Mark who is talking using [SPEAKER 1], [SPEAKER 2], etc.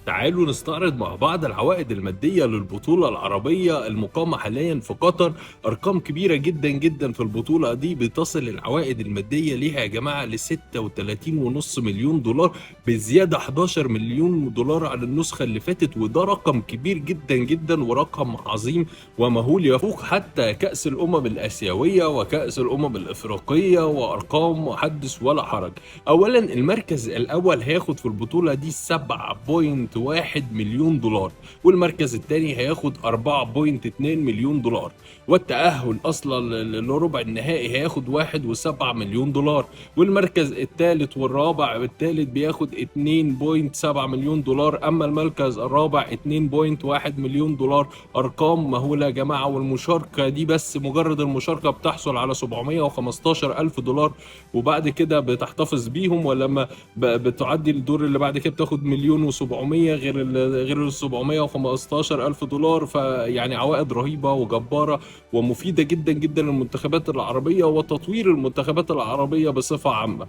[SPEAKER 1] تعالوا نستعرض مع بعض العوائد المادية للبطولة العربية المقامة حاليا في قطر. أرقام كبيرة جدا جدا في البطولة دي، بتصل العوائد المادية ليها يا جماعة ل 36.5 مليون دولار، بزيادة 11 مليون دولار عن النسخة اللي فاتت. وده رقم كبير جدا جدا ورقم عظيم ومهول، يفوق حتى كأس الأمم الآسيوية وكأس الأمم الإفريقية، وأرقام حدث ولا حرج. اولا المركز الاول هياخد في البطوله دي 7.1 مليون دولار، والمركز الثاني هياخد 4.2 مليون دولار، والتاهل اصلا لربع النهائي هياخد 1.7 مليون دولار، والمركز الثالث والرابع الثالث بياخد 2.7 مليون دولار، اما المركز الرابع 2.1 مليون دولار. ارقام مهوله يا جماعه، والمشاركه دي بس مجرد المشاركه بتحصل على 715 الف دولار، وبعد كده بتحتفظ بيهم، ولما بتعدي الدور اللي بعد كده بتاخد مليون و700 غير ال 715 الف دولار. فيعني عوائد رهيبه وجباره ومفيده جدا جدا للمنتخبات العربيه وتطوير المنتخبات العربيه بصفه عامه.